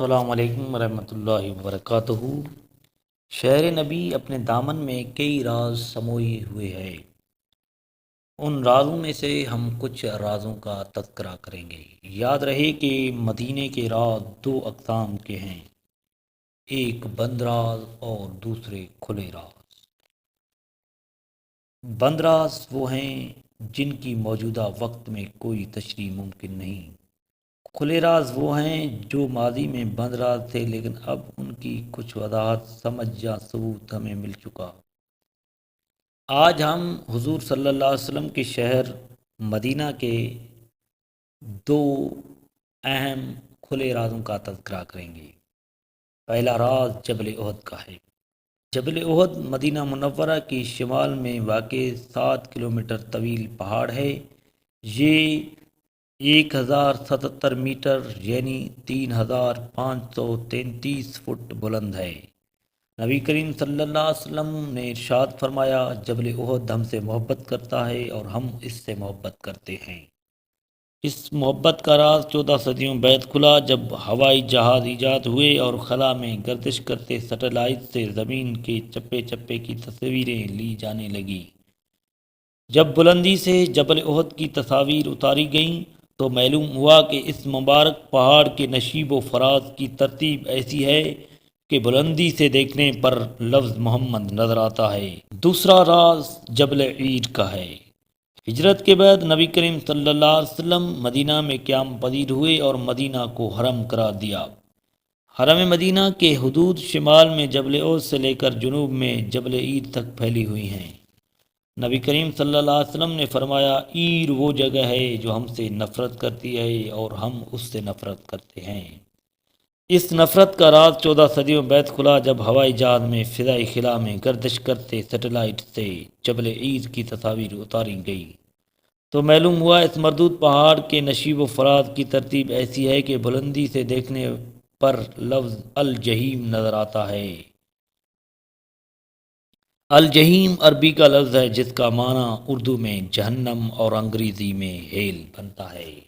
السلام علیکم ورحمۃ اللہ وبرکاتہ۔ شہر نبی اپنے دامن میں کئی راز سموئے ہوئے ہے۔ ان رازوں میں سے ہم کچھ رازوں کا تذکرہ کریں گے۔ یاد رہے کہ مدینے کے راز دو اقسام کے ہیں، ایک بند راز اور دوسرے کھلے راز۔ بند راز وہ ہیں جن کی موجودہ وقت میں کوئی تشریح ممکن نہیں۔ کھلے راز وہ ہیں جو ماضی میں بند راز تھے لیکن اب ان کی کچھ وضاحت، سمجھ یا ثبوت ہمیں مل چکا۔ آج ہم حضور صلی اللہ علیہ وسلم کے شہر مدینہ کے دو اہم کھلے رازوں کا تذکرہ کریں گے۔ پہلا راز جبل احد کا ہے۔ جبل احد مدینہ منورہ کے شمال میں واقع 7 کلومیٹر طویل پہاڑ ہے۔ یہ 1077 میٹر یعنی 3533 فٹ بلند ہے۔ نبی کریم صلی اللہ علیہ وسلم نے ارشاد فرمایا، جبل احد ہم سے محبت کرتا ہے اور ہم اس سے محبت کرتے ہیں۔ اس محبت کا راز 14 صدیوں بعد کھلا جب ہوائی جہاز ایجاد ہوئے اور خلا میں گردش کرتے سیٹلائٹ سے زمین کے چپے چپے کی تصویریں لی جانے لگیں۔ جب بلندی سے جبل احد کی تصاویر اتاری گئیں تو معلوم ہوا کہ اس مبارک پہاڑ کے نشیب و فراز کی ترتیب ایسی ہے کہ بلندی سے دیکھنے پر لفظ محمد نظر آتا ہے۔ دوسرا راز جبل عید کا ہے۔ ہجرت کے بعد نبی کریم صلی اللہ علیہ وسلم مدینہ میں قیام پذیر ہوئے اور مدینہ کو حرم قرار دیا۔ حرم مدینہ کے حدود شمال میں جبل احد سے لے کر جنوب میں جبل عید تک پھیلی ہوئی ہیں۔ نبی کریم صلی اللہ علیہ وسلم نے فرمایا، عیر وہ جگہ ہے جو ہم سے نفرت کرتی ہے اور ہم اس سے نفرت کرتے ہیں۔ اس نفرت کا راز 14 صدیوں بعد کھلا جب ہوائی جہاز میں فضائی خلا میں گردش کرتے سیٹلائٹ سے جبل عید کی تصاویر اتاری گئی تو معلوم ہوا اس مردود پہاڑ کے نشیب و فراز کی ترتیب ایسی ہے کہ بلندی سے دیکھنے پر لفظ الجحیم نظر آتا ہے۔ الجحیم عربی کا لفظ ہے جس کا معنی اردو میں جہنم اور انگریزی میں ہیل بنتا ہے۔